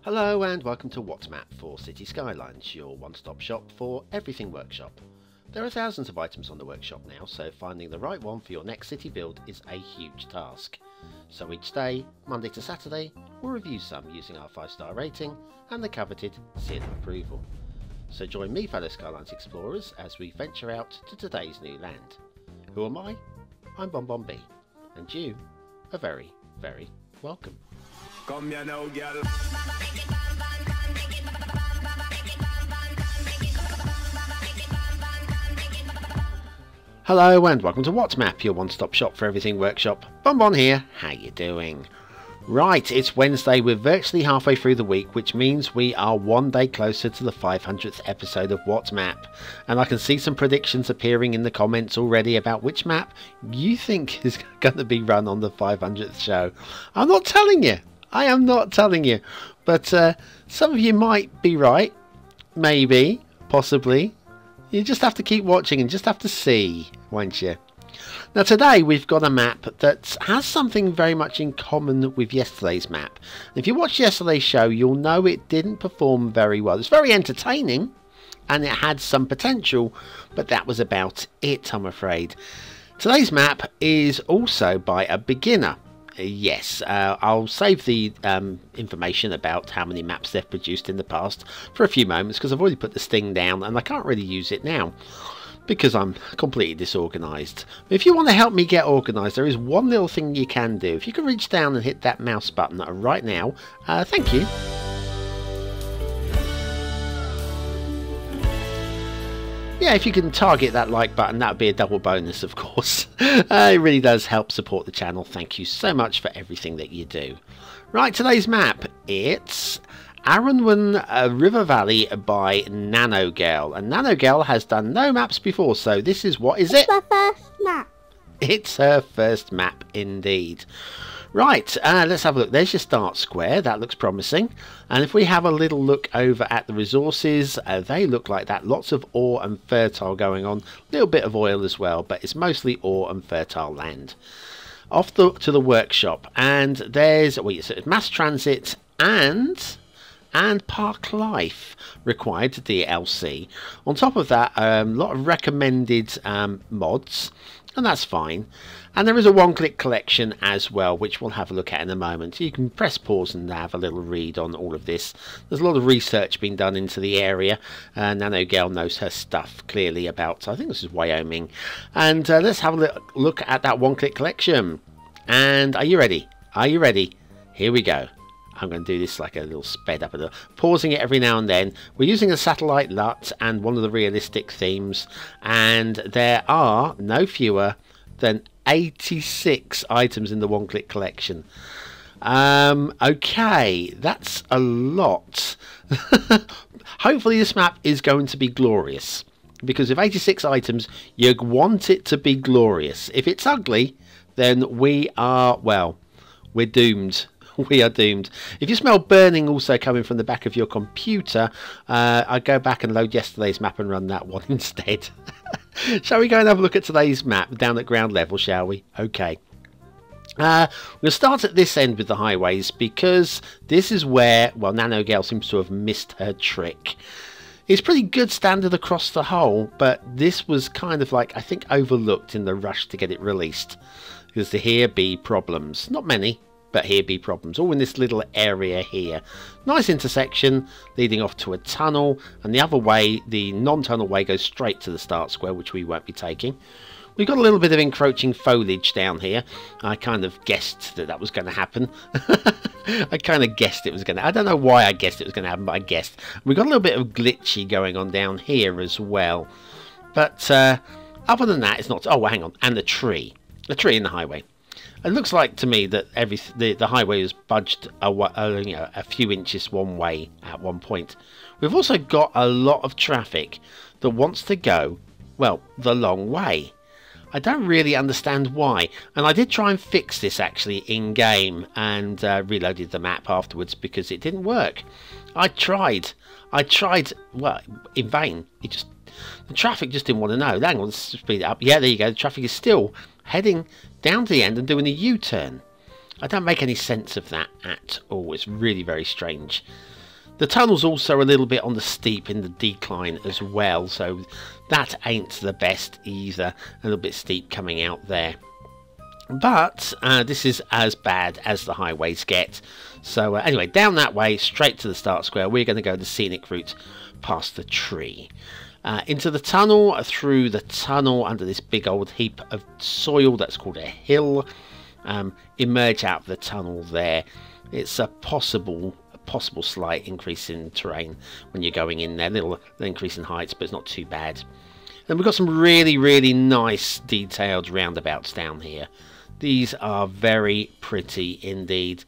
Hello and welcome to WhatMap for Cities Skylines, your one-stop shop for everything workshop. There are thousands of items on the workshop now, so finding the right one for your next city build is a huge task. So each day, Monday to Saturday, we'll review some using our 5-star rating and the coveted seal of approval. So join me, fellow Skylines explorers, as we venture out to today's new land. Who am I? I'm BonBonB, and you are very, very welcome. Come here now, girl. Hello and welcome to WhatMap, your one-stop shop for everything workshop. BonBon here, how you doing? Right, it's Wednesday, we're virtually halfway through the week, which means we are one day closer to the 500th episode of WhatMap. And I can see some predictions appearing in the comments already about which map you think is going to be run on the 500th show. I'm not telling you, I am not telling you, but some of you might be right, maybe, possibly. You just have to keep watching and just have to see, won't you? Now today we've got a map that has something very much in common with yesterday's map. If you watched yesterday's show, you'll know it didn't perform very well. It's very entertaining and it had some potential, but that was about it, I'm afraid. Today's map is also by a beginner. Yes, I'll save the information about how many maps they've produced in the past for a few moments, because I've already put this thing down and I can't really use it now because I'm completely disorganised. If you want to help me get organised, there is one little thing you can do. If you can reach down and hit that mouse button right now, thank you. Yeah, if you can target that like button, that would be a double bonus, of course. It really does help support the channel. Thank you so much for everything that you do. Right, today's map, it's Aeronwen River Valley by NanoGirl. And NanoGirl has done no maps before, so this is, what is it? It's her first map. It's her first map indeed. Right, let's have a look. There's your start square. That looks promising. And if we have a little look over at the resources, they look like that. Lots of ore and fertile going on. A little bit of oil as well, but it's mostly ore and fertile land. Off to the workshop, and there's mass transit and park life required to DLC. On top of that, a lot of recommended mods, and that's fine. And there is a one-click collection as well, which we'll have a look at in a moment. You can press pause and have a little read on all of this. There's a lot of research being done into the area. NanoGirl knows her stuff clearly about, I think this is Wyoming. And let's have a look at that one-click collection. And are you ready? Are you ready? Here we go. I'm going to do this like a little sped up, pausing it every now and then. We're using a satellite LUT and one of the realistic themes, and there are no fewer than 86 items in the one-click collection. Okay, that's a lot. Hopefully this map is going to be glorious, because with 86 items, you want it to be glorious. If it's ugly, then we are, well, we're doomed. We are doomed. If you smell burning also coming from the back of your computer, I'd go back and load yesterday's map and run that one instead. Shall we go and have a look at today's map down at ground level, shall we? Okay. We'll start at this end with the highways, because this is where, well, NanoGirl seems to have missed her trick. It's pretty good standard across the whole, but this was kind of like, I think, overlooked in the rush to get it released. Because here be problems. Not many, but here be problems, all in this little area here. Nice intersection leading off to a tunnel, and the other way, the non-tunnel way, goes straight to the start square, which we won't be taking. We've got a little bit of encroaching foliage down here. I kind of guessed that was going to happen. I kind of guessed it was going to. I don't know why I guessed it was going to happen, but I guessed. We've got a little bit of glitchy going on down here as well. But other than that, it's not. Oh, well, hang on. And the tree in the highway. It looks like to me that the highway was budged a few inches one way at one point. We've also got a lot of traffic that wants to go, well, the long way. I don't really understand why. And I did try and fix this actually in game and reloaded the map afterwards because it didn't work. I tried, well, in vain. The traffic just didn't want to know. Hang on, let's speed it up. Yeah, there you go. The traffic is still heading down to the end and doing a U-turn. I don't make any sense of that at all. It's really very strange. The tunnel's also a little bit on the steep in the decline as well, so that ain't the best either. A little bit steep coming out there. But this is as bad as the highways get. So anyway, down that way, straight to the start square. We're going to go the scenic route past the tree. Into the tunnel, through the tunnel, under this big old heap of soil that's called a hill. Emerge out of the tunnel there. It's a possible slight increase in terrain when you're going in there. Little increase in heights, but it's not too bad. And we've got some really nice detailed roundabouts down here. These are very pretty indeed.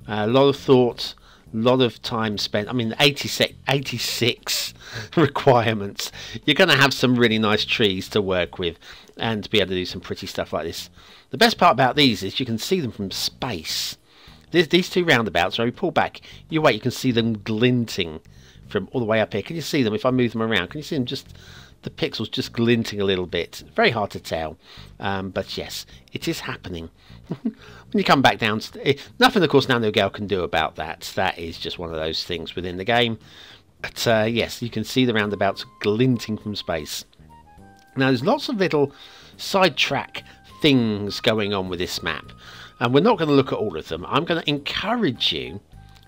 A lot of thought, a lot of time spent. I mean, 86 requirements. You're going to have some really nice trees to work with and to be able to do some pretty stuff like this. The best part about these is you can see them from space. These two roundabouts, when we pull back, you wait, you can see them glinting from all the way up here. Can you see them if I move them around? Can you see them just, the pixels just glinting a little bit? Very hard to tell, but yes, it is happening. When you come back down, nothing of course NanoGale can do about that. That is just one of those things within the game. But yes, you can see the roundabouts glinting from space. Now there's lots of little sidetrack things going on with this map. And we're not going to look at all of them. I'm going to encourage you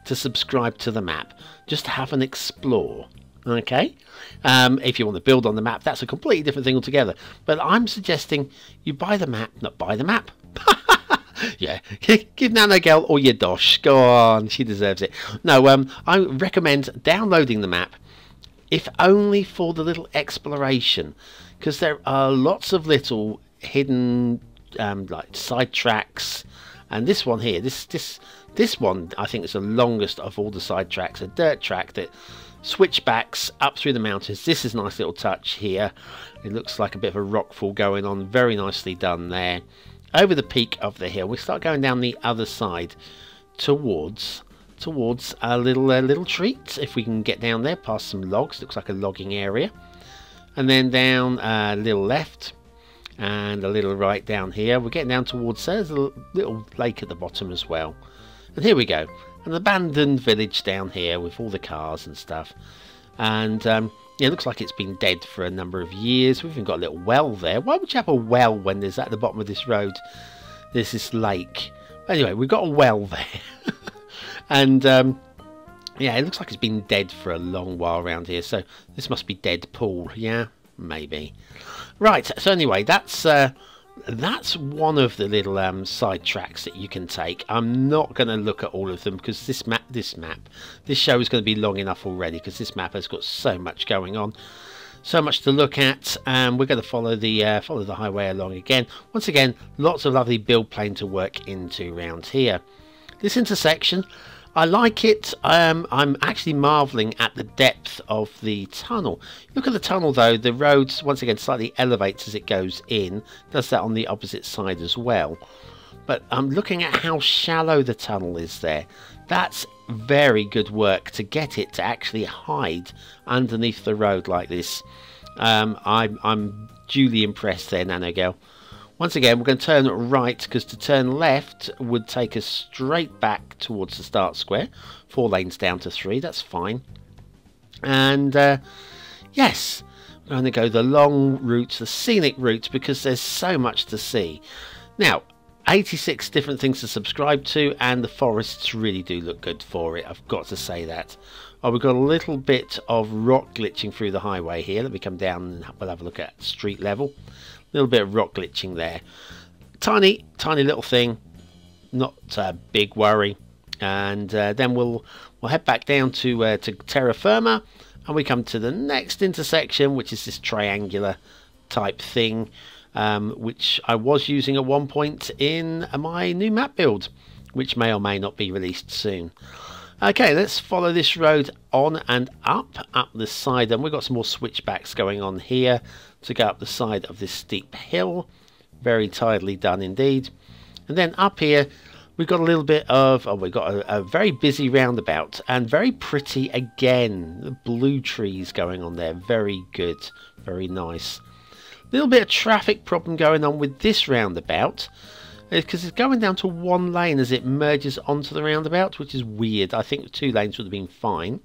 to subscribe to the map, just to have an explore. Okay? If you want to build on the map, that's a completely different thing altogether. But I'm suggesting you buy the map, not buy the map. Yeah, give NanoGale all your dosh. Go on, she deserves it. No, I recommend downloading the map, if only for the little exploration, because there are lots of little hidden like side tracks. And this one here, this one I think is the longest of all the side tracks. A dirt track that switchbacks up through the mountains. This is a nice little touch here. It looks like a bit of a rockfall going on. Very nicely done there. Over the peak of the hill, we start going down the other side towards a little treat. If we can get down there past some logs, looks like a logging area, and then down a little left. And a little right down here. We're getting down towards, there's a little lake at the bottom as well. And here we go. An abandoned village down here with all the cars and stuff. And yeah, it looks like it's been dead for a number of years. We've even got a little well there. Why would you have a well when there's at the bottom of this road? There's this lake. Anyway, we've got a well there. And yeah, it looks like it's been dead for a long while around here. So this must be Deadpool, yeah? Maybe. Right, so anyway, that's one of the little side tracks that you can take. I'm not going to look at all of them because this show is going to be long enough already, because this map has got so much going on, so much to look at. We're going to follow the highway along again. Once again, lots of lovely build plane to work into around here. This intersection, I like it. I'm actually marvelling at the depth of the tunnel. Look at the tunnel though. The road once again slightly elevates as it goes in. Does that on the opposite side as well. But I'm looking at how shallow the tunnel is there. That's very good work to get it to actually hide underneath the road like this. I'm duly impressed there, NanoGale. Once again, we're going to turn right, because to turn left would take us straight back towards the start square. 4 lanes down to 3, that's fine. And yes, we're going to go the long route, the scenic route, because there's so much to see. Now, 86 different things to subscribe to, and the forests really do look good for it, I've got to say that. Oh, we've got a little bit of rock glitching through the highway here. Let me come down and we'll have a look at street level. A little bit of rock glitching there. Tiny little thing, not a big worry. And then we'll head back down to terra firma, and we come to the next intersection, which is this triangular type thing, which I was using at one point in my new map build, which may or may not be released soon. Okay, let's follow this road on and up the side, and we've got some more switchbacks going on here to go up the side of this steep hill. Very tidily done indeed. And then up here we've got a little bit of, we've got a very busy roundabout, and very pretty again. The blue trees going on there, very good, very nice. Little bit of traffic problem going on with this roundabout. because it's going down to one lane as it merges onto the roundabout, which is weird. I think 2 lanes would have been fine.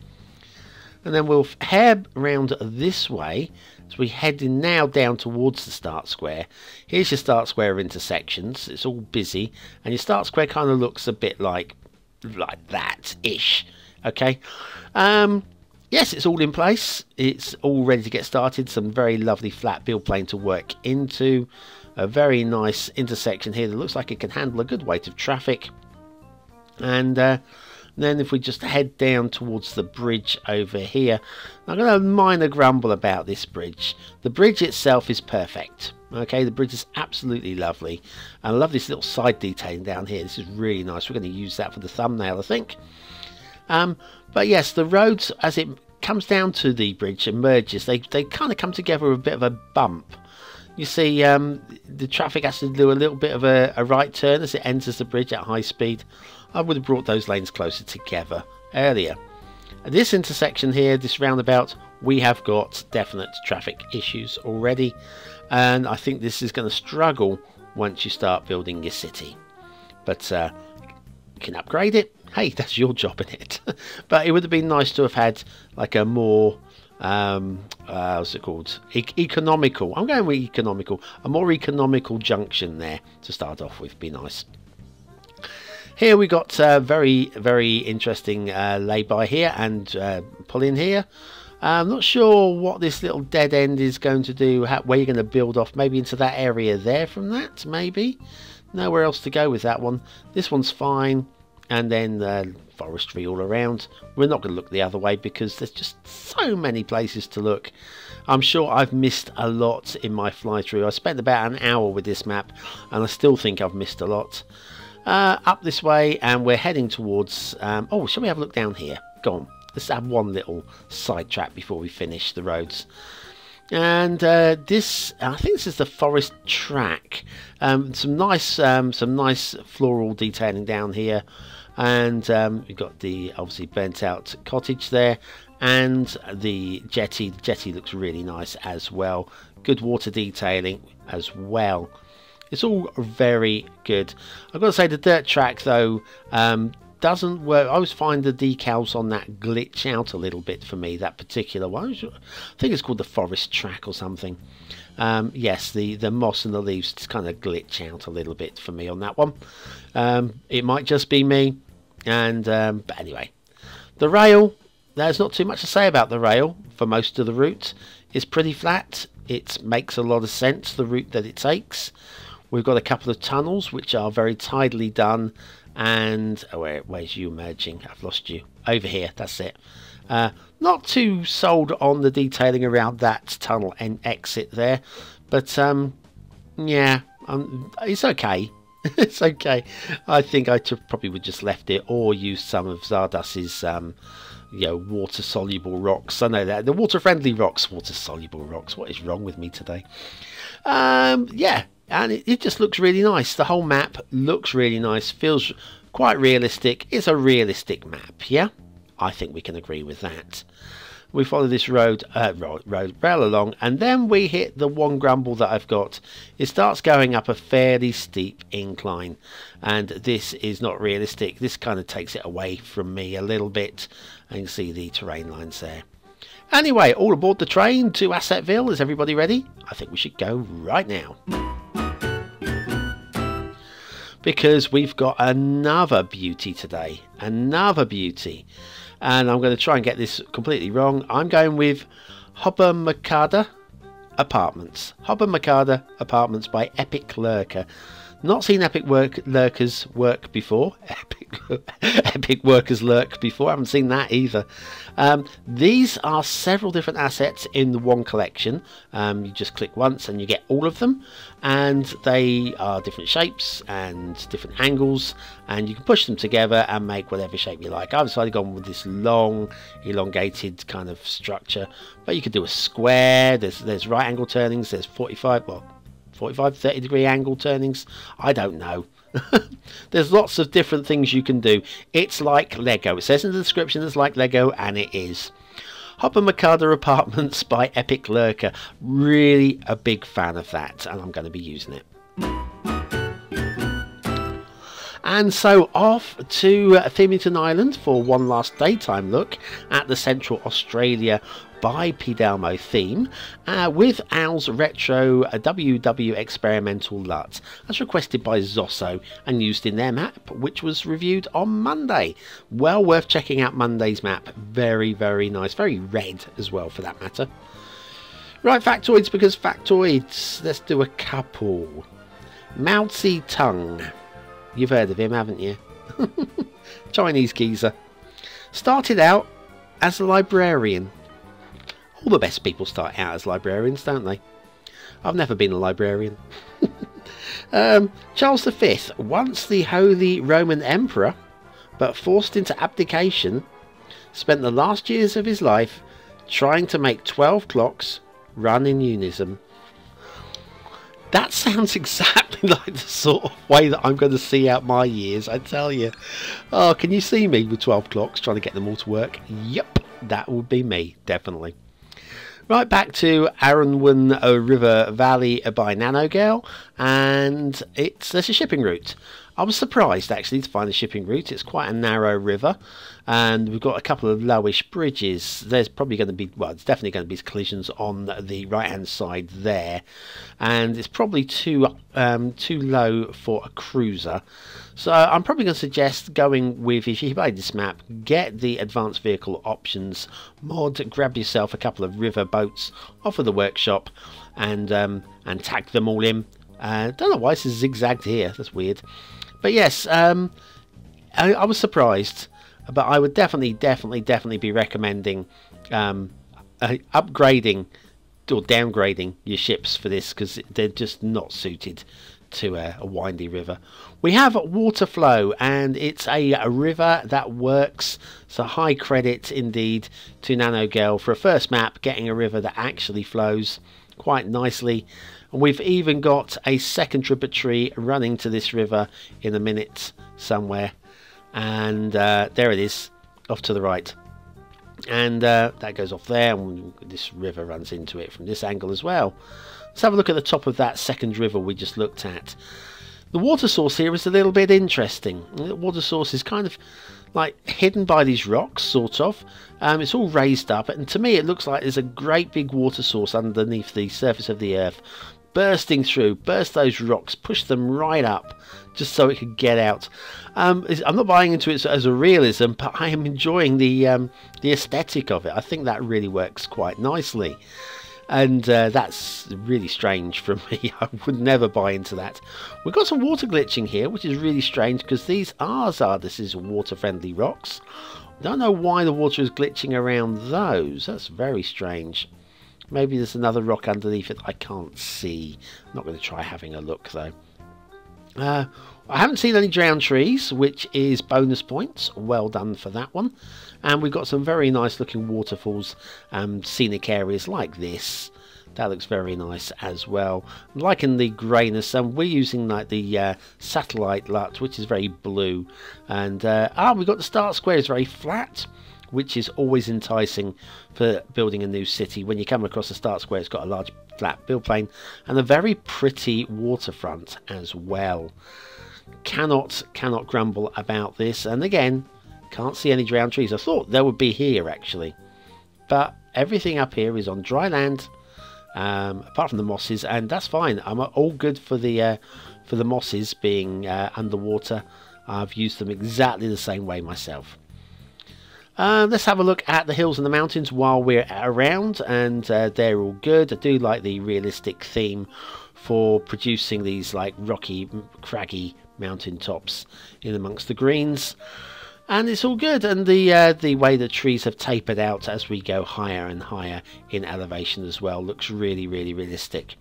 And then we'll head around this way as we head in now down towards the start square. Here's your start square intersections. It's all busy, and your start square kind of looks a bit like that-ish. Okay. Yes, it's all in place. It's all ready to get started. Some very lovely flat build plane to work into. A very nice intersection here that looks like it can handle a good weight of traffic. And then if we just head down towards the bridge over here, I've got a minor grumble about this bridge. The bridge itself is perfect. Okay, the bridge is absolutely lovely. And I love this little side detailing down here. This is really nice. We're going to use that for the thumbnail, I think. But yes, the roads, as it comes down to the bridge and merges, they kind of come together with a bit of a bump. You see, the traffic has to do a little bit of a right turn as it enters the bridge at high speed. I would have brought those lanes closer together earlier. At this intersection here, this roundabout, we have got definite traffic issues already. And I think this is going to struggle once you start building your city. But you can upgrade it. Hey, that's your job in it. But it would have been nice to have had like a more what's it called, economical, I'm going with economical, a more economical junction there to start off with. Be nice. Here we got very interesting lay-by here and pull in here. I'm not sure what this little dead end is going to do, where you're going to build off, maybe into that area there from that, maybe. Nowhere else to go with that one. This one's fine. And then forestry all around. We're not going to look the other way because there's just so many places to look. I'm sure I've missed a lot in my fly through. I spent about an hour with this map and I still think I've missed a lot. Up this way, and we're heading towards oh, shall we have a look down here? Go on, let's have one little side track before we finish the roads. And this, I think this is the forest track. Some nice floral detailing down here, and we've got the obviously burnt out cottage there, and the jetty. The jetty looks really nice as well. Good water detailing as well. It's all very good. I've got to say the dirt track though doesn't work. I always find the decals on that glitch out a little bit for me, that particular one. I think it's called the forest track or something. Yes, the moss and the leaves kind of glitch out a little bit for me on that one. It might just be me. And but anyway, the rail, there's not too much to say about the rail for most of the route. It's pretty flat. It makes a lot of sense, the route that it takes. We've got a couple of tunnels which are very tidily done. And where's you merging? I've lost you. Over here, that's it. Not too sold on the detailing around that tunnel and exit there, but yeah, it's okay. It's okay. I think I probably would just left it or use some of Zardus's you know, water soluble rocks. I know that the water friendly rocks, water soluble rocks. What is wrong with me today? Yeah. And it just looks really nice. The whole map looks really nice. Feels quite realistic. It's a realistic map, yeah? I think we can agree with that. We follow this rail along, and then we hit the one grumble that I've got. It starts going up a fairly steep incline, and this is not realistic. This kind of takes it away from me a little bit. And you can see the terrain lines there. Anyway, all aboard the train to Assetville. Is everybody ready? I think we should go right now. Because we've got another beauty today. Another beauty. And I'm going to try and get this completely wrong. I'm going with Hobber Apartments. Hobber Apartments by Epic Lurker. Not seen Epic Lurkers work before. Epic Workers Lurk before. I haven't seen that either. These are several different assets in the one collection. You just click once and you get all of them. And they are different shapes and different angles. And you can push them together and make whatever shape you like. I've decided to go with this long, elongated kind of structure. But you could do a square. There's right angle turnings. There's 45, 30 degree angle turnings. I don't know. There's lots of different things you can do. It's like Lego. It says in the description it's like Lego, and it is. Hobber Apartments by Epic Lurker. Really a big fan of that, and I'm going to be using it. And so off to Themington Island for one last daytime look at the Central Australia Bipedalmo theme with Al's retro WW experimental LUT as requested by Zosso and used in their map, which was reviewed on Monday. Well worth checking out Monday's map. Very, very nice. Very red as well for that matter. Right, factoids because factoids. Let's do a couple. Mao Zedong. You've heard of him, haven't you? Chinese geezer. Started out as a librarian. All the best people start out as librarians, don't they? I've never been a librarian. Charles V, once the Holy Roman Emperor, but forced into abdication, spent the last years of his life trying to make 12 clocks run in unison. That sounds exactly like the sort of way that I'm going to see out my years, I tell you. Oh, can you see me with 12 clocks trying to get them all to work? Yep, that would be me, definitely. Right, back to Aeronwen River Valley by Nanogale, and there's a shipping route. I was surprised actually to find a shipping route. It's quite a narrow river, and we've got a couple of lowish bridges. There's probably going to be, well, it's definitely going to be collisions on the right hand side there, and it's probably too low for a cruiser. So I'm probably going to suggest going with, if you buy this map, get the advanced vehicle options mod, grab yourself a couple of river boats off of the workshop, and tack them all in. Don't know why it's zigzagged here. That's weird. But yes, I was surprised. But I would definitely be recommending upgrading or downgrading your ships for this, because they're just not suited to a windy river. We have water flow, and it's a river that works. So high credit indeed to Nanogale for a first map, getting a river that actually flows quite nicely. And we've even got a second tributary running to this river in a minute somewhere. And there it is, off to the right. And that goes off there, and this river runs into it from this angle as well. Let's have a look at the top of that second river we just looked at. The water source here is a little bit interesting. The water source is kind of like hidden by these rocks, sort of. It's all raised up, and to me it looks like there's a great big water source underneath the surface of the earth, bursting through, burst those rocks, push them right up, just so it could get out. I'm not buying into it as a realism, but I am enjoying the aesthetic of it. I think that really works quite nicely. And that's really strange from me. I would never buy into that. We've got some water glitching here, which is really strange, because these this is water-friendly rocks. Don't know why the water is glitching around those. That's very strange. Maybe there's another rock underneath it I can't see. I'm not going to try having a look, though. I haven't seen any drowned trees, which is bonus points. Well done for that one. And we've got some very nice looking waterfalls, scenic areas like this. That looks very nice as well. I'm liking the greyness, and we're using like the satellite LUT, which is very blue. And we've got the start square is very flat, which is always enticing for building a new city. When you come across the start square, it's got a large flat build plane and a very pretty waterfront as well. Cannot grumble about this. And again, can't see any drowned trees. I thought there would be here actually, but everything up here is on dry land, apart from the mosses, and that's fine. I'm all good for the mosses being underwater. I've used them exactly the same way myself. Let's have a look at the hills and the mountains while we're around, and they're all good. I do like the realistic theme for producing these like rocky, craggy mountain tops in amongst the greens, and it's all good. And the way the trees have tapered out as we go higher and higher in elevation as well looks really realistic.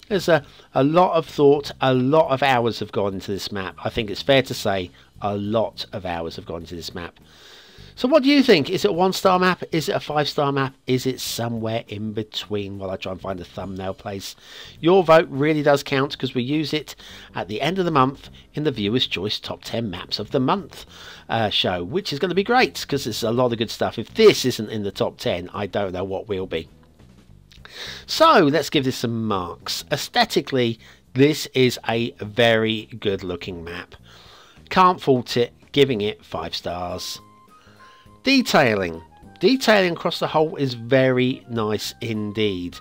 There's a lot of thought, a lot of hours have gone into this map. I think it's fair to say a lot of hours have gone into this map. So what do you think? Is it a 1-star map? Is it a 5-star map? Is it somewhere in between while I try and find a thumbnail place? Your vote really does count, because we use it at the end of the month in the Viewer's Choice Top 10 Maps of the Month show, which is going to be great because it's a lot of good stuff. If this isn't in the top 10, I don't know what will be. So let's give this some marks. Aesthetically, this is a very good looking map. Can't fault it, giving it 5 stars. Detailing. Detailing across the whole is very nice indeed.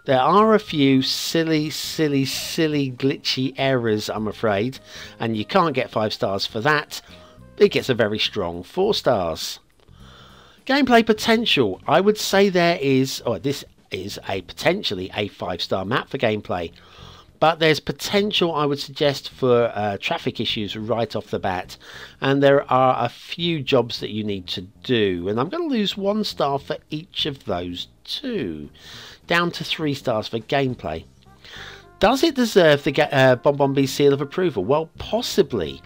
There are a few silly glitchy errors, I'm afraid, and you can't get 5 stars for that. It gets a very strong 4 stars. Gameplay potential. I would say this is potentially a 5-star map for gameplay. But there's potential, I would suggest, for traffic issues right off the bat. And there are a few jobs that you need to do. And I'm going to lose 1 star for each of those 2. Down to 3 stars for gameplay. Does it deserve the BonBonB seal of approval? Well, possibly.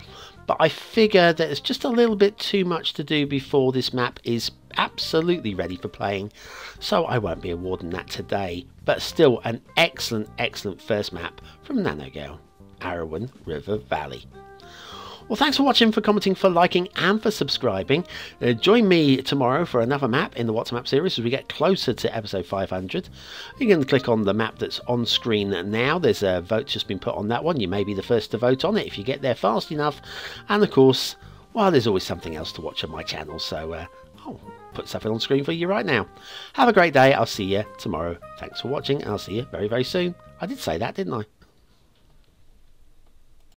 But I figure that it's just a little bit too much to do before this map is absolutely ready for playing, so I won't be awarding that today. But still an excellent first map from NanoGirl, Aeronwen River Valley. Well, thanks for watching, for commenting, for liking and for subscribing. Join me tomorrow for another map in the What's a Map series as we get closer to episode 500. You can click on the map that's on screen now. There's a vote just been put on that one. You may be the first to vote on it if you get there fast enough. And of course, well, there's always something else to watch on my channel, so I'll put something on screen for you right now. Have a great day. I'll see you tomorrow. Thanks for watching, and I'll see you very soon. I did say that, didn't I?